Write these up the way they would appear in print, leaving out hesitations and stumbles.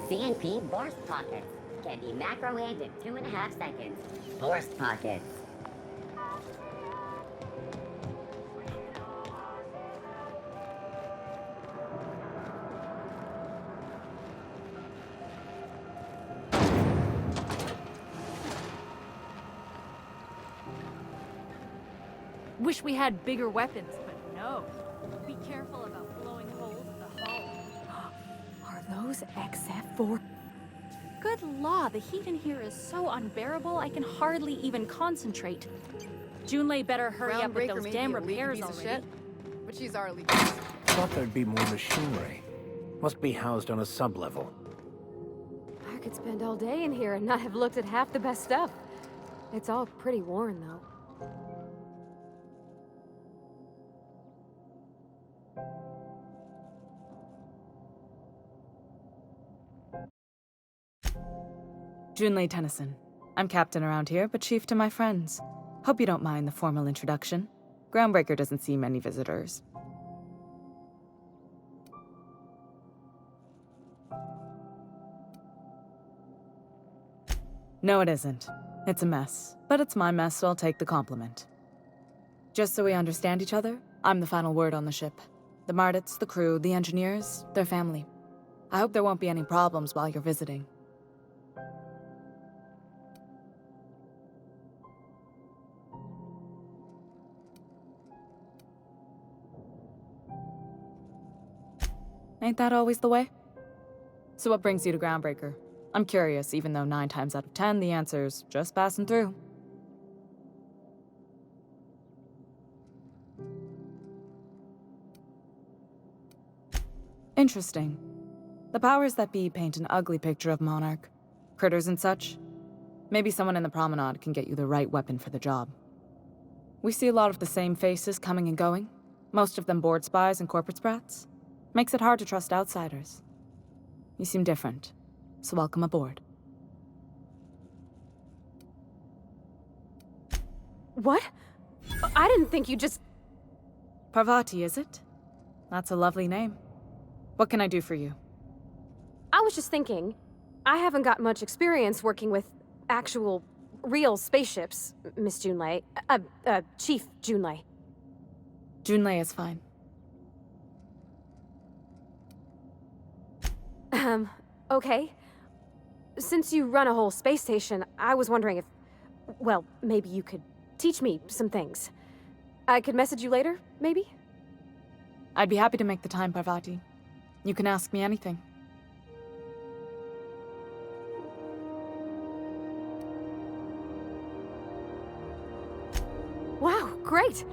CNP burst pockets can be macrowaved in 2.5 seconds. Burst pockets. Wish we had bigger weapons, but no. Be careful about blowing holes in the hull. Are those XF4? Good law, the heat in here is so unbearable I can hardly even concentrate. Junlei better hurry up with those damn repairs already. But she's our lead. Thought there'd be more machinery. Must be housed on a sub-level. I could spend all day in here and not have looked at half the best stuff. It's all pretty worn, though. Junlei Tennyson. I'm captain around here, but chief to my friends. Hope you don't mind the formal introduction. Groundbreaker doesn't see many visitors. No, it isn't. It's a mess. But it's my mess, so I'll take the compliment. Just so we understand each other, I'm the final word on the ship. The Mardits, the crew, the engineers, their family. I hope there won't be any problems while you're visiting. Ain't that always the way? So what brings you to Groundbreaker? I'm curious, even though 9 times out of 10 the answer's just passing through. Interesting. The powers that be paint an ugly picture of Monarch. Critters and such. Maybe someone in the promenade can get you the right weapon for the job. We see a lot of the same faces coming and going. Most of them board spies and corporate sprats. Makes it hard to trust outsiders. You seem different, so welcome aboard. What? I didn't think you just... Parvati, is it? That's a lovely name. What can I do for you? I was just thinking, I haven't got much experience working with actual, real spaceships, Miss Junlei. Chief Junlei. Junlei is fine. Okay. Since you run a whole space station, I was wondering if... Well, maybe you could teach me some things. I could message you later, maybe? I'd be happy to make the time, Parvati. You can ask me anything. Wow, great!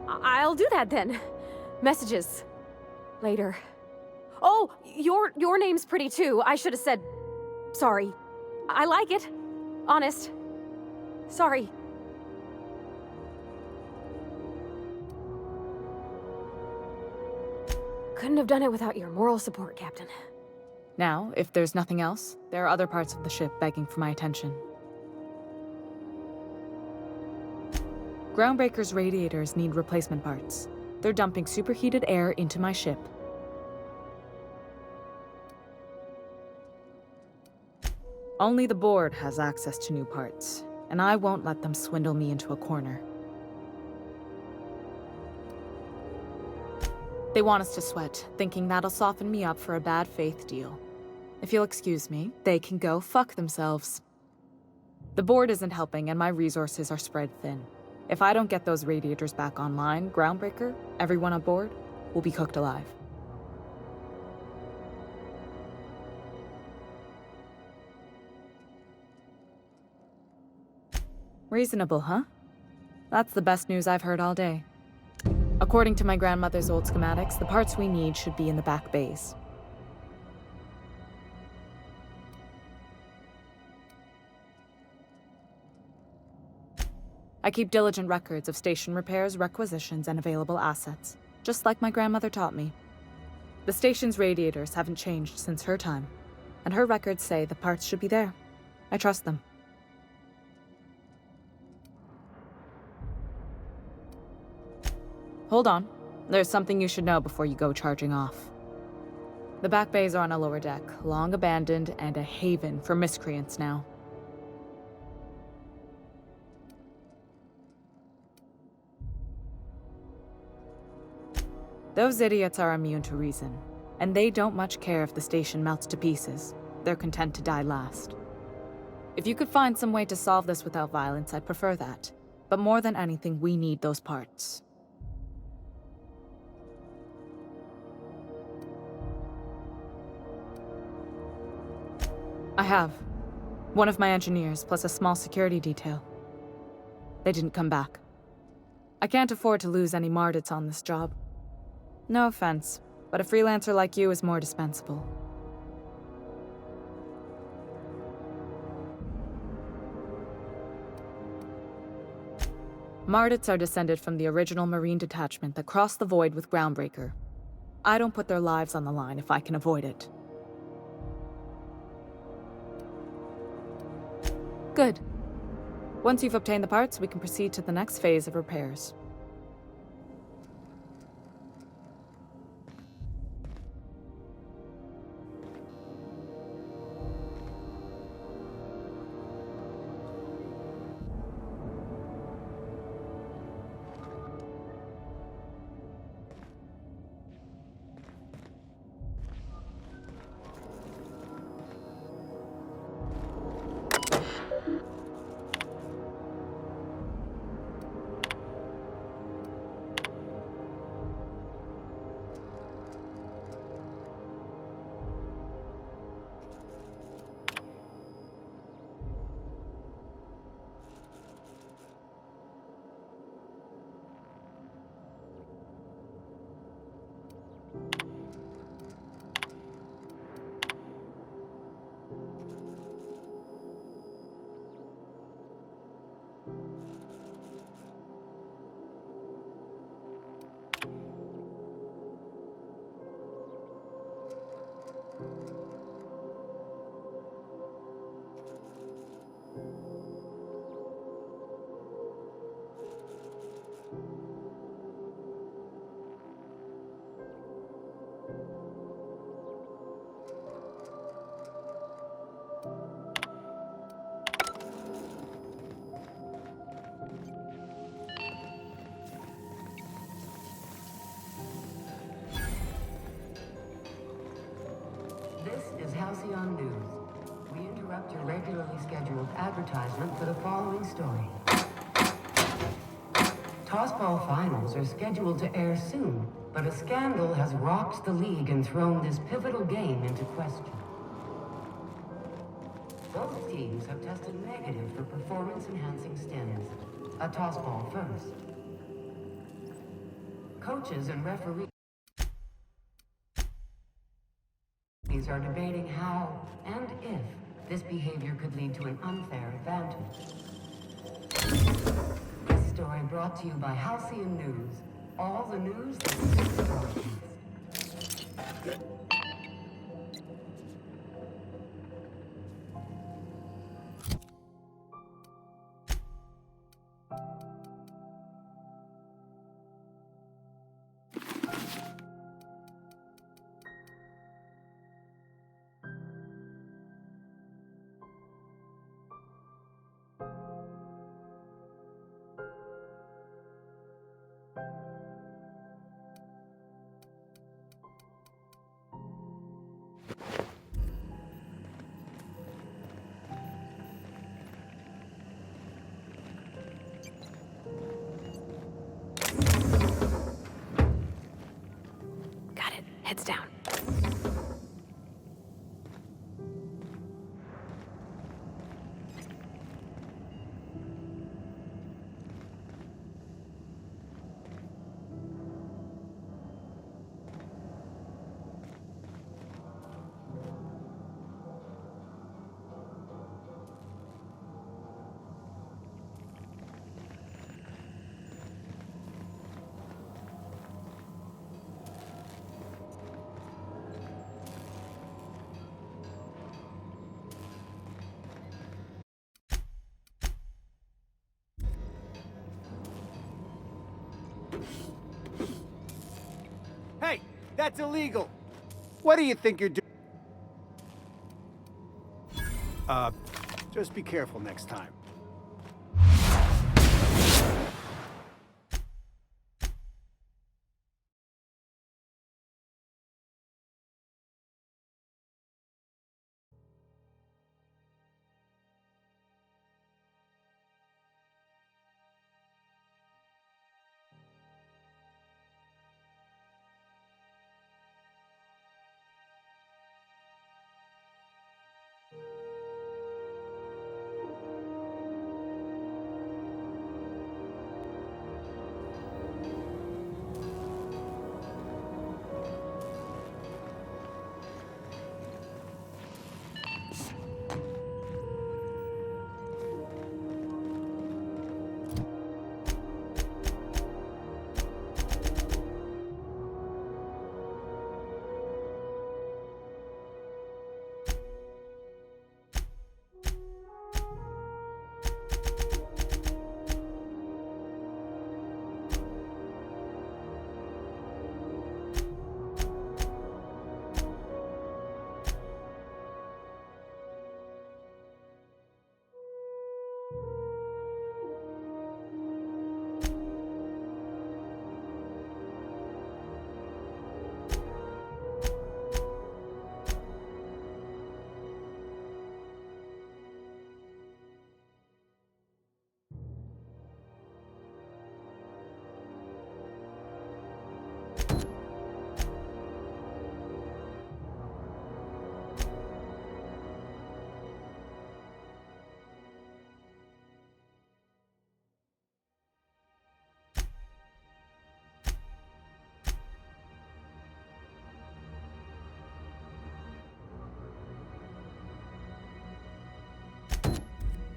I'll do that then. Messages. Later. Oh, your name's pretty too. I should have said... Sorry. I like it. Honest. Sorry. Couldn't have done it without your moral support, Captain. Now, if there's nothing else, there are other parts of the ship begging for my attention. Groundbreaker's radiators need replacement parts. They're dumping superheated air into my ship. Only the board has access to new parts, and I won't let them swindle me into a corner. They want us to sweat, thinking that'll soften me up for a bad faith deal. If you'll excuse me, they can go fuck themselves. The board isn't helping, and my resources are spread thin. If I don't get those radiators back online, Groundbreaker, everyone aboard, will be cooked alive. Reasonable, huh? That's the best news I've heard all day. According to my grandmother's old schematics, the parts we need should be in the back bays. I keep diligent records of station repairs, requisitions, and available assets, just like my grandmother taught me. The station's radiators haven't changed since her time, and her records say the parts should be there. I trust them. Hold on. There's something you should know before you go charging off. The back bays are on a lower deck, long abandoned and a haven for miscreants now. Those idiots are immune to reason, and they don't much care if the station melts to pieces. They're content to die last. If you could find some way to solve this without violence, I'd prefer that. But more than anything, we need those parts. I have. One of my engineers, plus a small security detail. They didn't come back. I can't afford to lose any Mardits on this job. No offense, but a freelancer like you is more dispensable. Mardits are descended from the original Marine detachment that crossed the void with Groundbreaker. I don't put their lives on the line if I can avoid it. Good. Once you've obtained the parts, we can proceed to the next phase of repairs. This is Halcyon News. We interrupt your regularly scheduled advertisement for the following story. Tossball finals are scheduled to air soon, but a scandal has rocked the league and thrown this pivotal game into question. Both teams have tested negative for performance-enhancing stims. A tossball first. Coaches and referees are debating how and if this behavior could lead to an unfair advantage. This story brought to you by Halcyon News. All the news that sits authorities. Got it. Heads down. Hey, that's illegal. What do you think you're doing? Just be careful next time.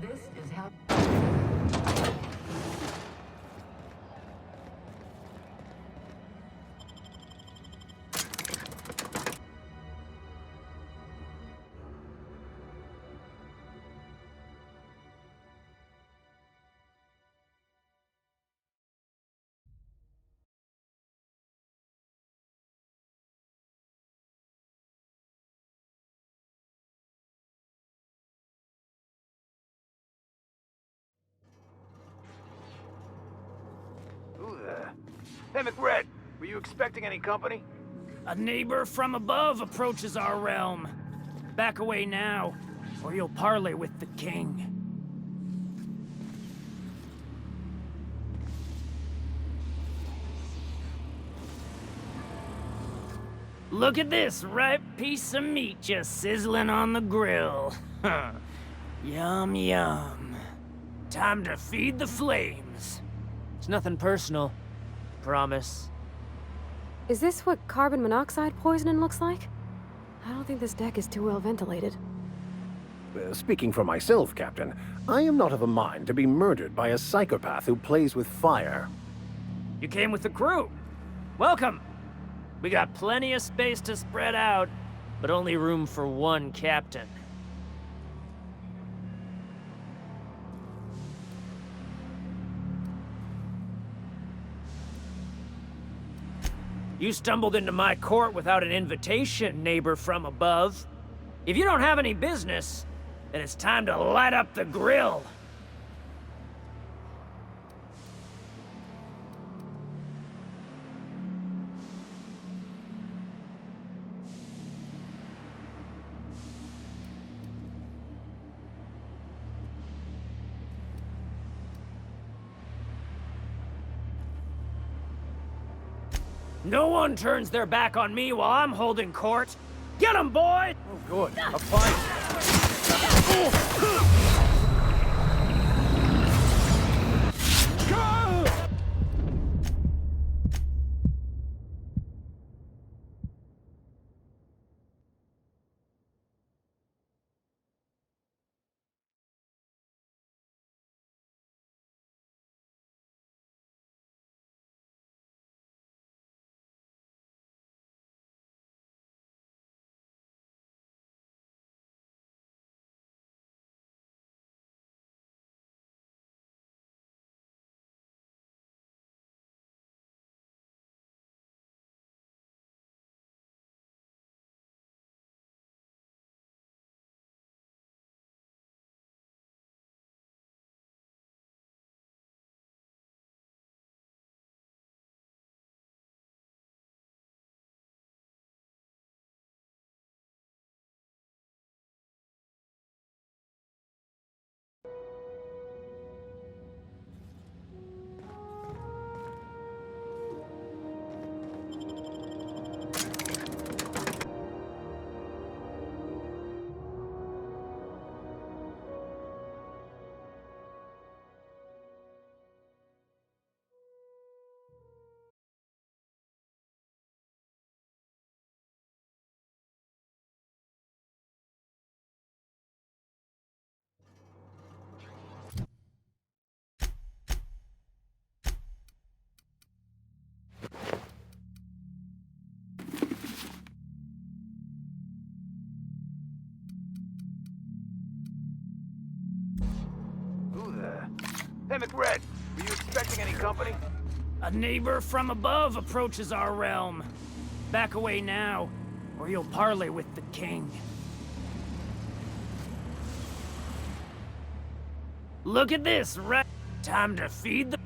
This is how... Who the... Hey, McRed, were you expecting any company? A neighbor from above approaches our realm. Back away now, or you'll parley with the king. Look at this ripe piece of meat just sizzling on the grill. Yum, yum. Time to feed the flames. It's nothing personal. Promise. Is this what carbon monoxide poisoning looks like? I don't think this deck is too well ventilated. Speaking for myself, Captain, I am not of a mind to be murdered by a psychopath who plays with fire. You came with the crew. Welcome. We got plenty of space to spread out, but only room for one captain. You stumbled into my court without an invitation, neighbor from above. If you don't have any business, then it's time to light up the grill. No one turns their back on me while I'm holding court. Get 'em, boy! Oh, good. A fight. Hey, McRed, were you expecting any company? A neighbor from above approaches our realm. Back away now, or you'll parley with the king. Look at this, right? Time to feed the...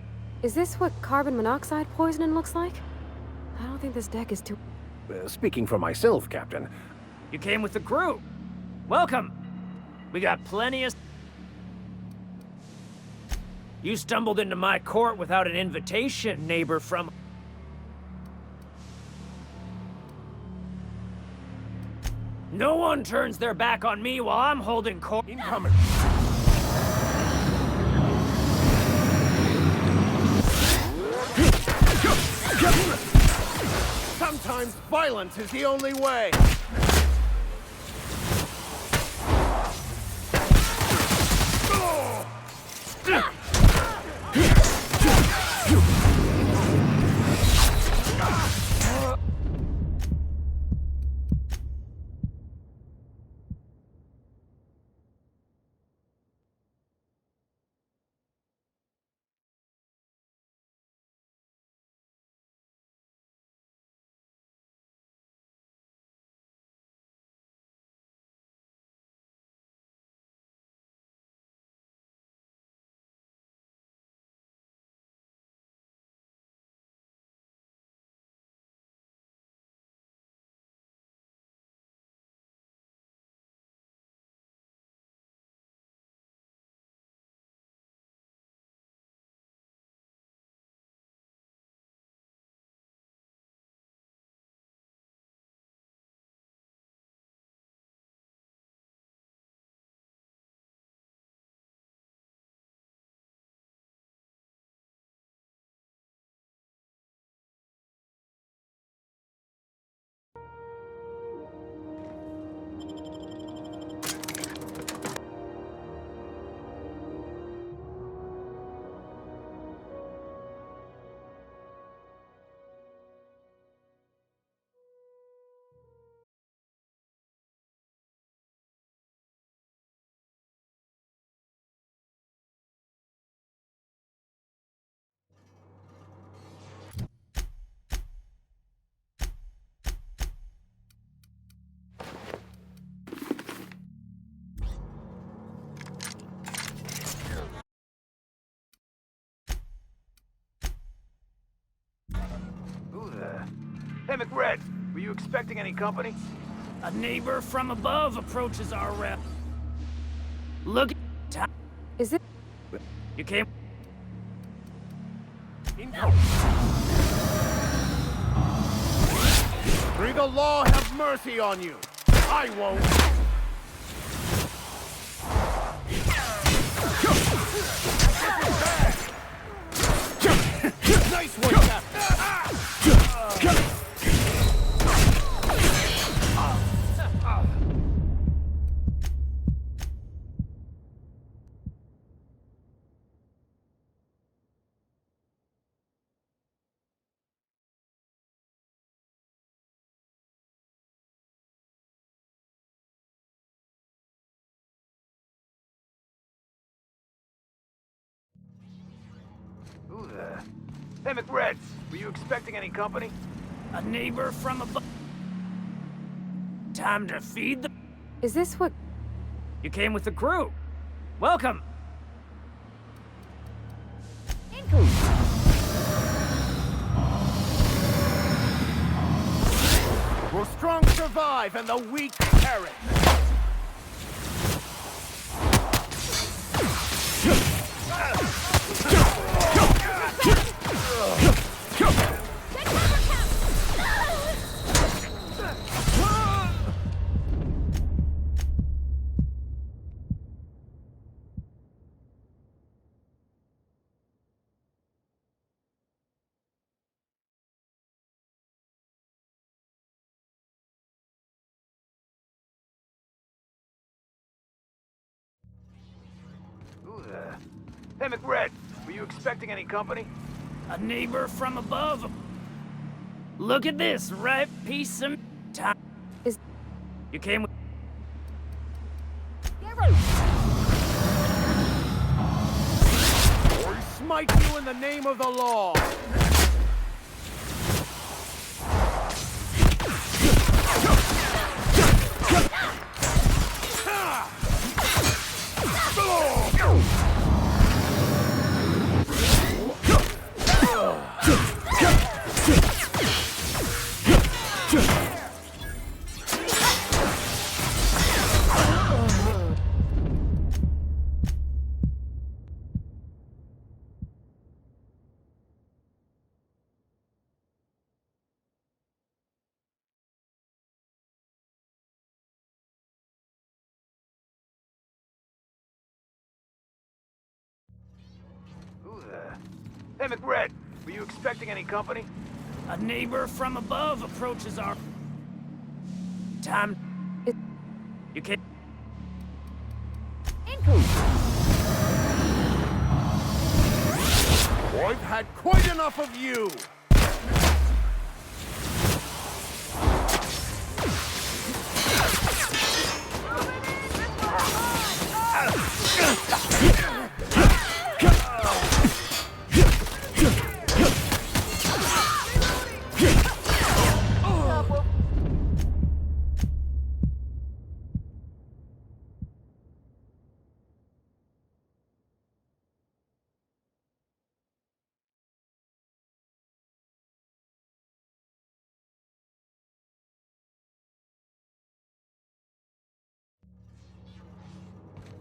Is this what carbon monoxide poisoning looks like? I don't think this deck is too... Speaking for myself, Captain, You came with the crew. Welcome. We got plenty of... You stumbled into my court without an invitation, neighbor from... No one turns their back on me while I'm holding court. incoming. Sometimes violence is the only way. Who the... Hey, McRed, were you expecting any company? A neighbor from above approaches our realm. Look... Is it... You came... May the law have mercy on you. I won't. Nice one, Captain. Who the... Hey, McRed, were you expecting any company? A neighbor from above. Time to feed the... Is this what... You came with the crew. Welcome. Will strong survive and the weak perish? Who the... Hey, McRed, were you expecting any company? A neighbor from above. Look at this ripe piece of time. Is... You came with... in the name of the law! Who the... Hey, McRed, were you expecting any company? A neighbor from above approaches our... Time... You can't... I've had quite enough of you!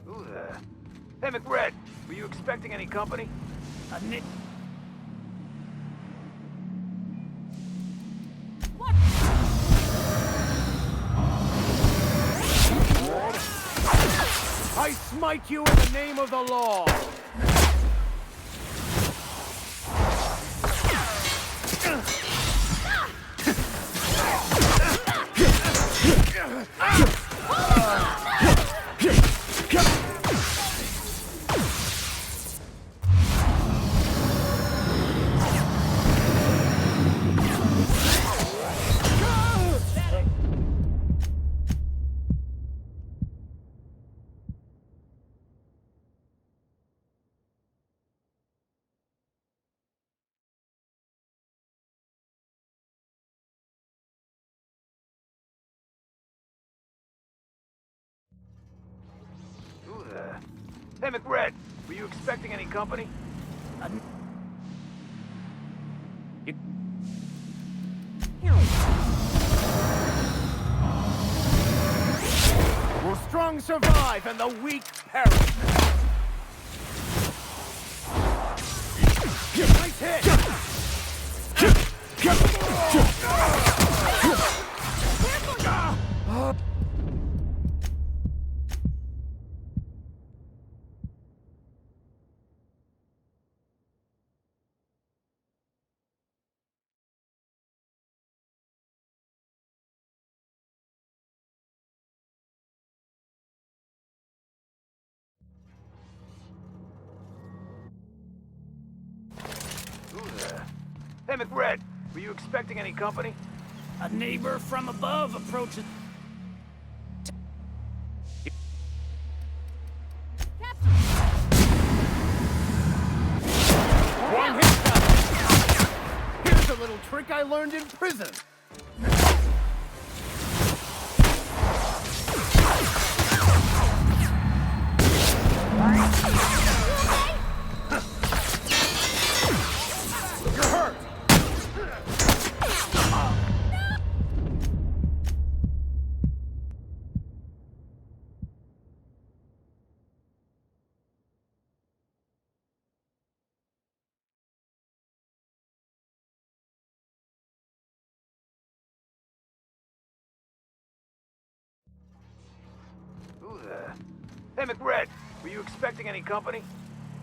Who the... Hey, McRed, were you expecting any company? A ni... I smite you in the name of the law! Who the... Hey, McRed, were you expecting any company? A... You... Will strong survive and the weak perish? Nice hit! Who the... Hey, McRed, were you expecting any company? A neighbor from above approaches... One hit shot! Here's a little trick I learned in prison! You're hurt! Who the... Hey, McRed, were you expecting any company?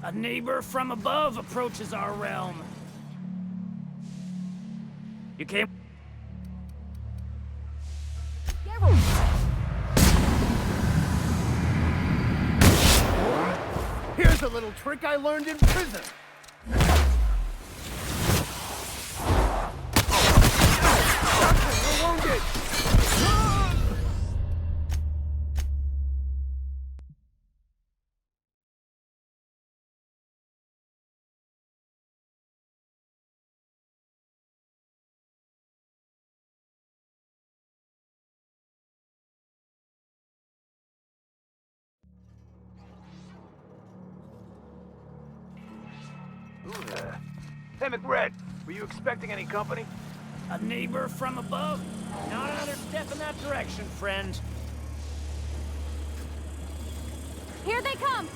A neighbor from above approaches our realm. You can't... Here's a little trick I learned in prison! You're wounded! Who there? Hey, McRed, were you expecting any company? A neighbor from above? Not another step in that direction, friend. Here they come!